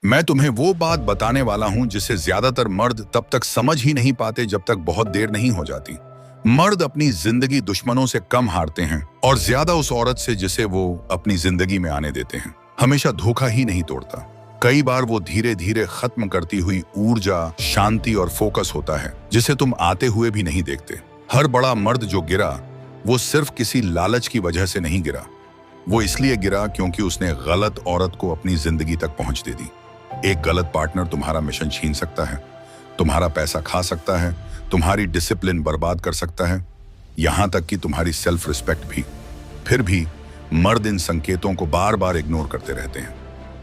मैं तुम्हें वो बात बताने वाला हूं जिसे ज्यादातर मर्द तब तक समझ ही नहीं पाते जब तक बहुत देर नहीं हो जाती। मर्द अपनी जिंदगी दुश्मनों से कम हारते हैं और ज्यादा उस औरत से जिसे वो अपनी जिंदगी में आने देते हैं। हमेशा धोखा ही नहीं तोड़ता, कई बार वो धीरे धीरे खत्म करती हुई ऊर्जा, शांति और फोकस होता है जिसे तुम आते हुए भी नहीं देखते। हर बड़ा मर्द जो गिरा वो सिर्फ किसी लालच की वजह से नहीं गिरा, वो इसलिए गिरा क्योंकि उसने गलत औरत को अपनी जिंदगी तक पहुंच दे दी। एक गलत पार्टनर तुम्हारा मिशन छीन सकता है, तुम्हारा पैसा खा सकता है, तुम्हारी डिसिप्लिन बर्बाद कर सकता है, यहां तक कि तुम्हारी सेल्फ रिस्पेक्ट भी। फिर भी मर्द इन संकेतों को बार बार इग्नोर करते रहते हैं।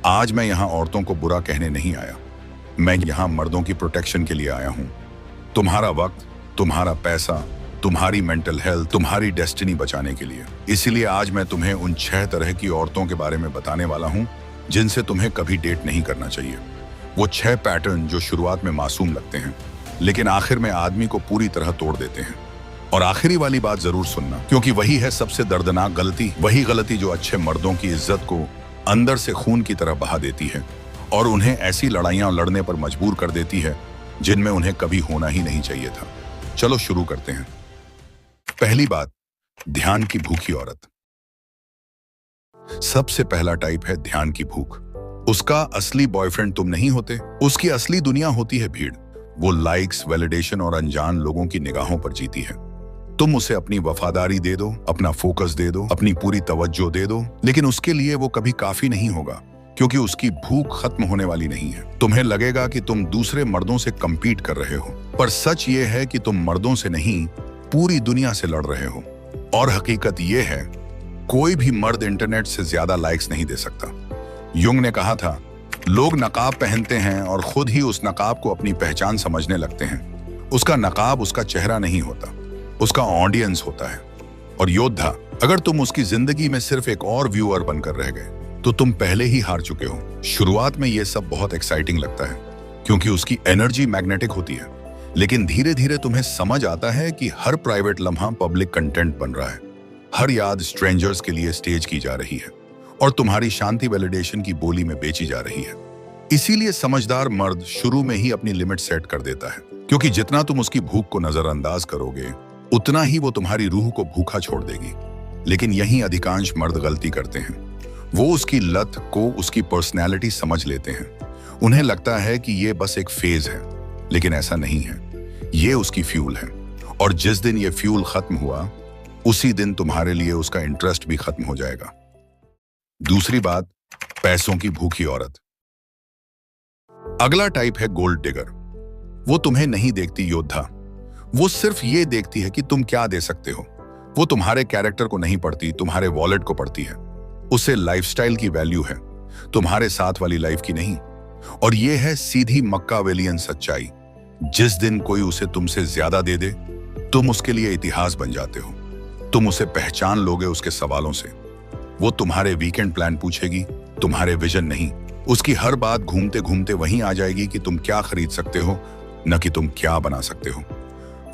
आज मैं यहां औरतों को बुरा कहने नहीं आया, मैं यहां मर्दों की प्रोटेक्शन के लिए आया हूं। तुम्हारा वक्त, तुम्हारा पैसा, तुम्हारी मेंटल हेल्थ, तुम्हारी डेस्टिनी बचाने के लिए। इसीलिए आज मैं तुम्हें उन 6 तरह की औरतों के बारे में बताने वाला हूं जिनसे तुम्हें कभी डेट नहीं करना चाहिए। वो 6 पैटर्न जो शुरुआत में मासूम लगते हैं लेकिन आखिर में आदमी को पूरी तरह तोड़ देते हैं। और आखिरी वाली बात जरूर सुनना, क्योंकि वही है सबसे दर्दनाक गलती, वही गलती जो अच्छे मर्दों की इज्जत को अंदर से खून की तरह बहा देती है और उन्हें ऐसी लड़ाइयां लड़ने पर मजबूर कर देती है जिनमें उन्हें कभी होना ही नहीं चाहिए था। चलो शुरू करते हैं। पहली बात, ध्यान की भूखी औरत। सबसे पहला टाइप है ध्यान की भूख। उसका असली बॉयफ्रेंड तुम नहीं होते, उसकी असली दुनिया होती है भीड़। वो लाइक्स, वैलिडेशन और अनजान लोगों की निगाहों पर जीती है। तुम उसे अपनी वफादारी दे दो, अपना फोकस दे दो, अपनी पूरी तवज्जो दे दो, लेकिन उसके लिए वो कभी काफी नहीं होगा क्योंकि उसकी भूख खत्म होने वाली नहीं है। तुम्हें लगेगा कि तुम दूसरे मर्दों से कंपीट कर रहे हो, पर सच ये है कि तुम मर्दों से नहीं, पूरी दुनिया से लड़ रहे हो। और हकीकत ये है, कोई भी मर्द इंटरनेट से ज्यादा लाइक्स नहीं दे सकता। युंग ने कहा था, लोग नकाब पहनते हैं और खुद ही उस नकाब को अपनी पहचान समझने लगते हैं। उसका नकाब उसका चेहरा नहीं होता, उसका ऑडियंस होता है। और योद्धा, अगर तुम उसकी जिंदगी में सिर्फ एक और व्यूअर बनकर रह गए तो तुम पहले ही हार चुके हो। शुरुआत में यह सब बहुत एक्साइटिंग लगता है क्योंकि उसकी एनर्जी मैग्नेटिक होती है, लेकिन धीरे धीरे तुम्हें समझ आता है कि हर प्राइवेट लम्हा पब्लिक कंटेंट बन रहा है, हर याद स्ट्रेंजर्स के लिए स्टेज की जा रही है और तुम्हारी शांति वैलिडेशन की बोली में बेची जा रही है। इसीलिए समझदार मर्द शुरू में ही अपनी लिमिट सेट कर देता है, क्योंकि जितना तुम उसकी भूख को नजरअंदाज करोगे उतना ही वो तुम्हारी रूह को भूखा छोड़ देगी। लेकिन यही अधिकांश मर्द गलती करते हैं। वो उसकी लत को उसकी पर्सनैलिटी समझ लेते हैं। उन्हें लगता है कि ये बस एक फेज है, लेकिन ऐसा नहीं है, ये उसकी फ्यूल है। और जिस दिन ये फ्यूल खत्म हुआ उसी दिन तुम्हारे लिए उसका इंटरेस्ट भी खत्म हो जाएगा। दूसरी बात, पैसों की भूखी औरत। अगला टाइप है गोल्ड डिगर। वो तुम्हें नहीं देखती योद्धा, वो सिर्फ ये देखती है कि तुम क्या दे सकते हो। वो तुम्हारे कैरेक्टर को नहीं पढ़ती, तुम्हारे वॉलेट को पढ़ती है। उसे लाइफस्टाइल की वैल्यू है, तुम्हारे साथ वाली लाइफ की नहीं। और ये है सीधी मक्कावेलियन सच्चाई, जिस दिन कोई उसे तुमसे ज्यादा दे दे तुम उसके लिए इतिहास बन जाते हो। तुम उसे पहचान लोगे उसके सवालों से। वो तुम्हारे वीकेंड प्लान पूछेगी, तुम्हारे विजन नहीं। उसकी हर बात घूमते घूमते वहीं आ जाएगी कि तुम क्या खरीद सकते हो, न कि तुम क्या बना सकते हो।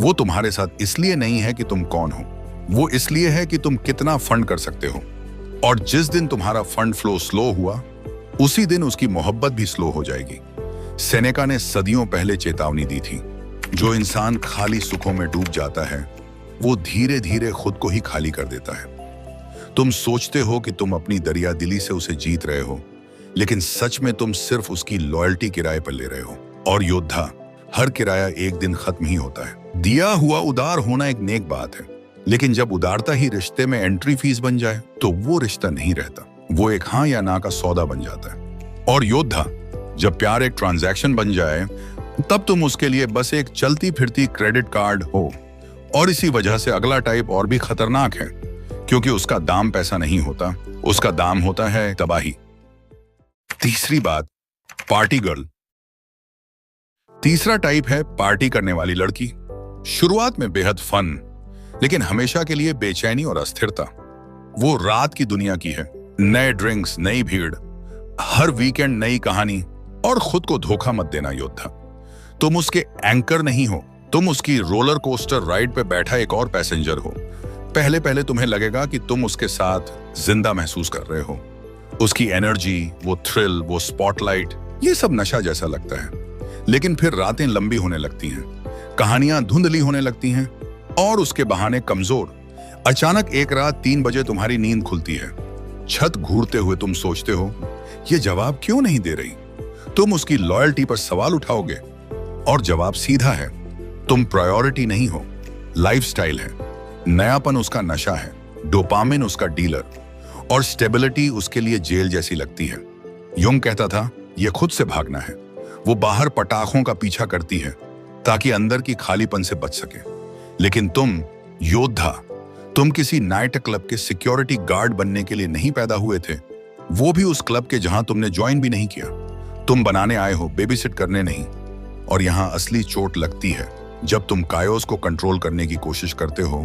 वो तुम्हारे साथ इसलिए नहीं है कि तुम कौन हो, वो इसलिए है कि तुम कितना फंड कर सकते हो। और जिस दिन तुम्हारा फंड फ्लो स्लो हुआ उसी दिन उसकी मोहब्बत भी स्लो हो जाएगी। सेनेका ने सदियों पहले चेतावनी दी थी, जो इंसान खाली सुखों में डूब जाता है वो धीरे धीरे खुद को ही खाली कर देता है। तुम सोचते हो कि तुम अपनी दरिया दिली से उसे जीत रहे हो, लेकिन सच में तुम सिर्फ उसकी लॉयल्टी किराए पर ले रहे हो। और योद्धा, हर किराया एक दिन खत्म ही होता है। दिया हुआ उदार होना एक नेक बात है, लेकिन जब उदारता ही रिश्ते में एंट्री फीस बन जाए तो वो रिश्ता नहीं रहता, वो एक हाँ या ना का सौदा बन जाता है। और योद्धा, जब प्यार एक ट्रांजैक्शन बन जाए तब तुम उसके लिए बस एक चलती फिरती क्रेडिट कार्ड हो। और इसी वजह से अगला टाइप और भी खतरनाक है, क्योंकि उसका दाम पैसा नहीं होता, उसका दाम होता है तबाही। तीसरी बात, पार्टी गर्ल। तीसरा टाइप है पार्टी करने वाली लड़की। शुरुआत में बेहद फन, लेकिन हमेशा के लिए बेचैनी और अस्थिरता। वो रात की दुनिया की है, नए ड्रिंक्स, नई भीड़, हर वीकेंड नई कहानी। और खुद को धोखा मत देना योद्धा, तुम उसके एंकर नहीं हो, तुम उसकी रोलर कोस्टर राइड पे बैठा एक और पैसेंजर हो। पहले पहले तुम्हें लगेगा कि तुम उसके साथ जिंदा महसूस कर रहे हो। उसकी एनर्जी, वो थ्रिल, वो स्पॉटलाइट, ये सब नशा जैसा लगता है, लेकिन फिर रातें लंबी होने लगती हैं, कहानियां धुंधली होने लगती हैं और उसके बहाने कमजोर। अचानक एक रात 3 बजे तुम्हारी नींद खुलती है। छत घूरते हुए तुम सोचते हो, ये जवाब क्यों नहीं दे रही। तुम उसकी लॉयल्टी पर सवाल उठाओगे और जवाब सीधा है, तुम प्रायोरिटी नहीं हो, लाइफस्टाइल है। नयापन उसका नशा है, डोपामिन उसका डीलर और स्टेबिलिटी उसके लिए जेल जैसी लगती है। युंग कहता था, यह खुद से भागना है। वो बाहर पटाखों का पीछा करती है ताकि अंदर की खालीपन से बच सके। लेकिन तुम योद्धा, तुम किसी नाइट क्लब के सिक्योरिटी गार्ड बनने के लिए नहीं पैदा हुए थे, वो भी उस क्लब के जहां तुमने ज्वाइन भी नहीं किया। तुम बनाने आए हो, बेबीसिट करने नहीं। और यहां असली चोट लगती है जब तुम कायोस को कंट्रोल करने की कोशिश करते हो।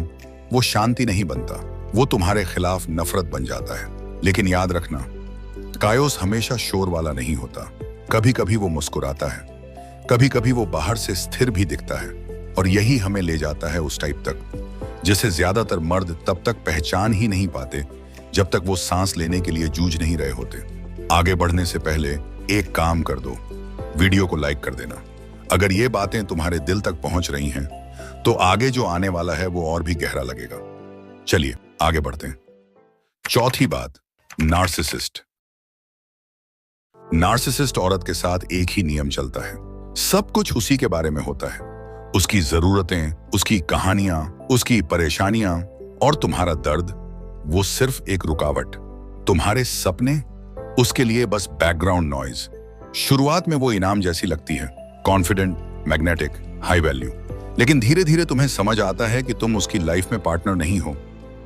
वो शांति नहीं बनता, वो तुम्हारे खिलाफ नफरत बन जाता है। लेकिन याद रखना, कायोस हमेशा शोर वाला नहीं होता। कभी कभी वो मुस्कुराता है, कभी कभी वो बाहर से स्थिर भी दिखता है। और यही हमें ले जाता है उस टाइप तक जिसे ज्यादातर मर्द तब तक पहचान ही नहीं पाते जब तक वो सांस लेने के लिए जूझ नहीं रहे होते। आगे बढ़ने से पहले एक काम कर दो, वीडियो को लाइक कर देना। अगर ये बातें तुम्हारे दिल तक पहुंच रही हैं, तो आगे जो आने वाला है वो और भी गहरा लगेगा। चलिए आगे बढ़ते हैं। चौथी बात, नार्सिसिस्ट। नार्सिसिस्ट औरत के साथ एक ही नियम चलता है, सब कुछ उसी के बारे में होता है। उसकी जरूरतें, उसकी कहानियां, उसकी परेशानियां और तुम्हारा दर्द वो सिर्फ एक रुकावट। तुम्हारे सपने उसके लिए बस बैकग्राउंड नॉइज। शुरुआत में वो इनाम जैसी लगती है, कॉन्फिडेंट, मैग्नेटिक, हाई वैल्यू। लेकिन धीरे धीरे तुम्हें समझ आता है कि तुम उसकी लाइफ में पार्टनर नहीं हो,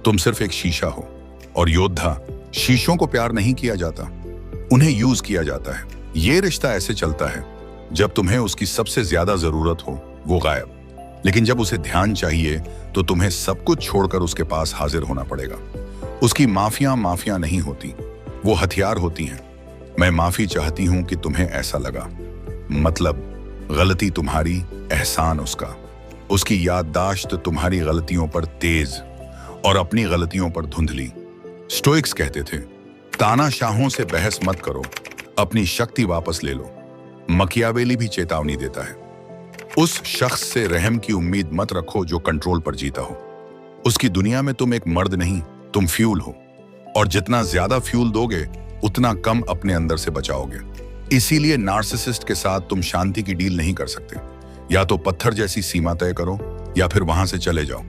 तुम सिर्फ एक शीशा हो। और योद्धा, शीशों को प्यार नहीं किया जाता, उन्हें यूज किया जाता है। ये रिश्ता ऐसे चलता है, जब तुम्हें उसकी सबसे ज्यादा जरूरत हो वो गायब, लेकिन जब उसे ध्यान चाहिए तो तुम्हें सब कुछ छोड़कर उसके पास हाजिर होना पड़ेगा। उसकी माफिया नहीं होती, वो हथियार होती हैं। मैं माफी चाहती हूं कि तुम्हें ऐसा लगा, मतलब गलती तुम्हारी, एहसान उसका। उसकी याददाश्त तुम्हारी गलतियों पर तेज और अपनी गलतियों पर धुंधली। स्टोइक्स कहते थे, तानाशाहों से बहस मत करो, अपनी शक्ति वापस ले लो। मकियावेली भी चेतावनी देता है, उस शख्स से रहम की उम्मीद मत रखो जो कंट्रोल पर जीता हो। उसकी दुनिया में तुम एक मर्द नहीं, तुम फ्यूल हो, और जितना ज्यादा फ्यूल दोगे उतना कम अपने अंदर से बचाओगे। इसीलिए नार्सिसिस्ट के साथ तुम शांति की डील नहीं कर सकते। या तो पत्थर जैसी सीमा तय करो या फिर वहां से चले जाओ,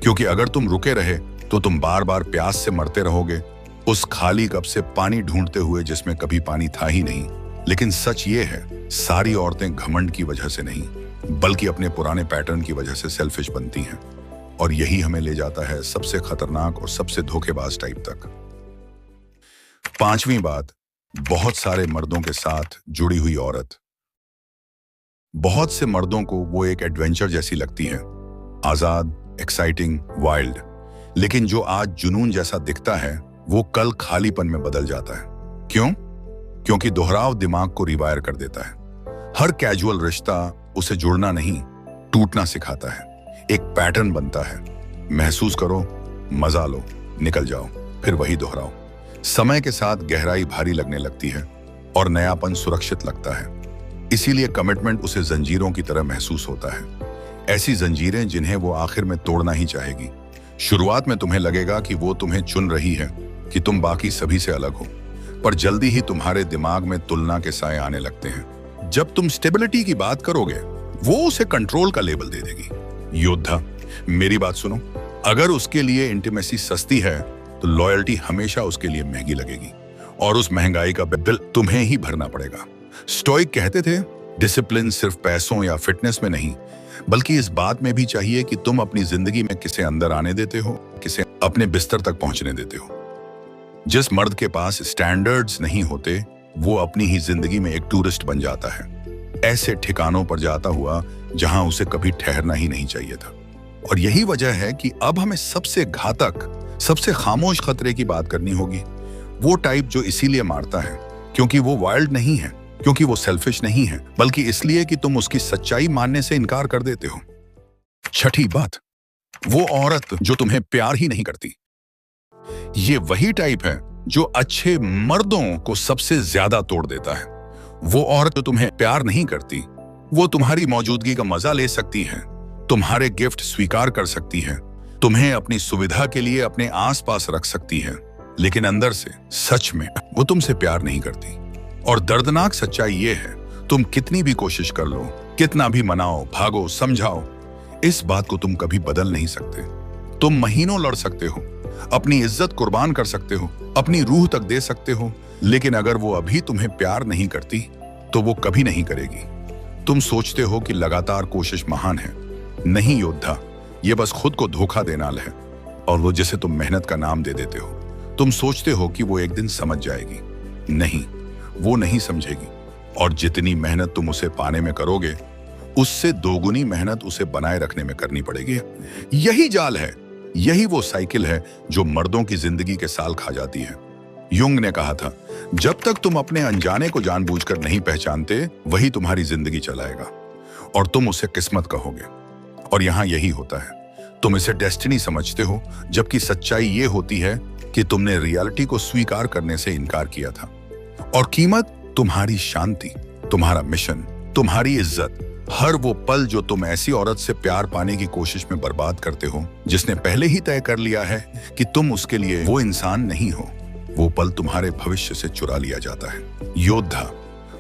क्योंकि अगर तुम रुके रहे तो तुम बार बार प्यास से मरते रहोगे, उस खाली कप से पानी ढूंढते हुए जिसमें कभी पानी था ही नहीं। लेकिन सच ये है, सारी औरतें घमंड की वजह से नहीं, बल्कि अपने पुराने पैटर्न की वजह से सेल्फिश बनती हैं। और यही हमें ले जाता है सबसे खतरनाक और सबसे धोखेबाज टाइप तक। पांचवी बात, बहुत सारे मर्दों के साथ जुड़ी हुई औरत। बहुत से मर्दों को वो एक एडवेंचर जैसी लगती है, आजाद, एक्साइटिंग, वाइल्ड। लेकिन जो आज जुनून जैसा दिखता है वो कल खालीपन में बदल जाता है। क्यों? क्योंकि दोहराव दिमाग को रिवायर कर देता है। हर कैजुअल रिश्ता उसे जुड़ना नहीं, टूटना सिखाता है। एक पैटर्न बनता है, महसूस करो, मजा लो, निकल जाओ, फिर वही दोहराओ। समय के साथ गहराई भारी लगने लगती है और नयापन सुरक्षित लगता है। इसीलिए कमिटमेंट उसे जंजीरों की तरह महसूस होता है, ऐसी जंजीरें जिन्हें वो आखिर में तोड़ना ही चाहेगी। शुरुआत में तुम्हें लगेगा कि वो तुम्हें चुन रही है, कि तुम बाकी सभी से अलग हो, पर जल्दी ही तुम्हारे दिमाग में तुलना के साए आने लगते हैं। जब तुम स्टेबिलिटी की बात करोगे, वो उसे कंट्रोल का लेबल दे देगी। योद्धा, मेरी बात सुनो, अगर उसके लिए इंटीमेसी सस्ती है तो लॉयल्टी हमेशा उसके लिए महंगी लगेगी, और उस महंगाई का बिल तुम्हें ही भरना पड़ेगा। स्टोइक कहते थे, डिसिप्लिन सिर्फ पैसों या फिटनेस में नहीं, बल्कि इस बात में भी चाहिए कि तुम अपनी जिंदगी में किसे अंदर आने देते हो, किसे अपने बिस्तर तक पहुंचने देते हो। जिस मर्द के पास स्टैंडर्ड्स नहीं होते, वो अपनी ही जिंदगी में एक टूरिस्ट बन जाता है, ऐसे ठिकानों पर जाता हुआ जहां उसे कभी ठहरना ही नहीं चाहिए था। और यही वजह है कि अब हमें सबसे घातक, सबसे खामोश खतरे की बात करनी होगी। वो टाइप जो इसीलिए मारता है क्योंकि वो वाइल्ड नहीं है, क्योंकि वो सेल्फिश नहीं है, बल्कि इसलिए कि तुम उसकी सच्चाई मानने से इनकार कर देते हो। छठी बात, वो औरत जो तुम्हें प्यार ही नहीं करती। ये वही टाइप है जो अच्छे मर्दों को सबसे ज्यादा तोड़ देता है। वो औरत जो तुम्हें प्यार नहीं करती, वो तुम्हारी मौजूदगी का मजा ले सकती है, तुम्हारे गिफ्ट स्वीकार कर सकती है, तुम्हें अपनी सुविधा के लिए अपने आसपास रख सकती है, लेकिन अंदर से सच में वो तुमसे प्यार नहीं करती। और दर्दनाक सच्चाई ये है, तुम कितनी भी कोशिश कर लो, कितना भी मनाओ, भागो, समझाओ, इस बात को तुम कभी बदल नहीं सकते। तुम महीनों लड़ सकते हो, अपनी इज्जत कुर्बान कर सकते हो, अपनी रूह तक दे सकते हो, लेकिन अगर वो अभी तुम्हें प्यार नहीं करती तो वो कभी नहीं करेगी। तुम सोचते हो कि लगातार कोशिश महान है। नहीं योद्धा, ये बस खुद को धोखा देना है, और वो जिसे तुम मेहनत का नाम दे देते हो। तुम सोचते हो कि वो एक दिन समझ जाएगी। नहीं, वो नहीं समझेगी, और जितनी मेहनत तुम उसे पाने में करोगे, उससे दोगुनी मेहनत उसे बनाए रखने में करनी पड़ेगी। यही जाल है, यही वो साइकिल है जो मर्दों की जिंदगी के साल खा जाती है। युंग ने कहा था, जब तक तुम अपने अनजाने को जानबूझकर नहीं पहचानते, वही तुम्हारी जिंदगी चलाएगा, और तुम उसे किस्मत कहोगे। और यहां यही होता है, तुम इसे डेस्टिनी समझते हो, जबकि सच्चाई ये होती है कि तुमने रियलिटी को स्वीकार करने से इनकार किया था। और कीमत तुम्हारी शांति, तुम्हारा मिशन, तुम्हारी इज्जत, हर वो पल जो तुम ऐसी औरत से प्यार पाने की कोशिश में बर्बाद करते हो, जिसने पहले ही तय कर लिया है कि तुम उसके लिए वो इंसान नहीं हो, वो पल तुम्हारे भविष्य से चुरा लिया जाता है। योद्धा,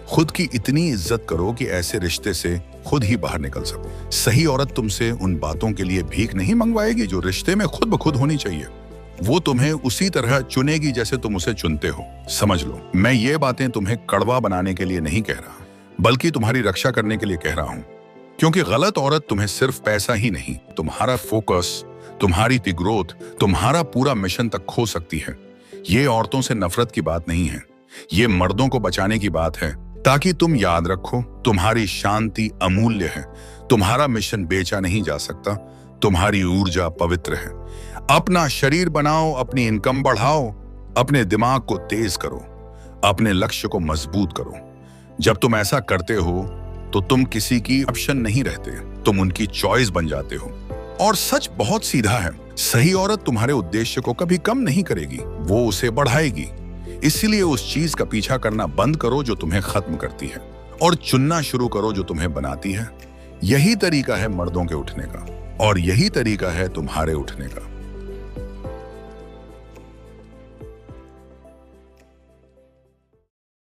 खुद की इतनी इज्जत करो कि ऐसे रिश्ते से खुद ही बाहर निकल सको। सही औरत तुमसे उन बातों के लिए भीख नहीं मंगवाएगी जो रिश्ते में खुद ब खुद होनी चाहिए। वो तुम्हें उसी तरह चुनेगी जैसे तुम उसे चुनते हो। समझ लो, मैं ये बातें तुम्हें कड़वा बनाने के लिए नहीं कह रहा, बल्कि तुम्हारी रक्षा करने के लिए कह रहा हूं। क्योंकि गलत औरत तुम्हें सिर्फ पैसा ही नहीं, तुम्हारा फोकस, तुम्हारी ग्रोथ, तुम्हारा पूरा मिशन तक खो सकती है। ये औरतों से नफरत की बात नहीं है, ये मर्दों को बचाने की बात है, ताकि तुम याद रखो, तुम्हारी शांति अमूल्य है, तुम्हारा मिशन बेचा नहीं जा सकता, तुम्हारी ऊर्जा पवित्र है। अपना शरीर बनाओ, अपनी इनकम बढ़ाओ, अपने दिमाग को तेज करो, अपने लक्ष्य को मजबूत करो। जब तुम ऐसा करते हो तो तुम किसी की ऑप्शन नहीं रहते, तुम उनकी चॉइस बन जाते हो। और सच बहुत सीधा है, सही औरत तुम्हारे उद्देश्य को कभी कम नहीं करेगी, वो उसे बढ़ाएगी। इसलिए उस चीज का पीछा करना बंद करो जो तुम्हें खत्म करती है, और चुनना शुरू करो जो तुम्हें बनाती है। यही तरीका है मर्दों के उठने का, और यही तरीका है तुम्हारे उठने का।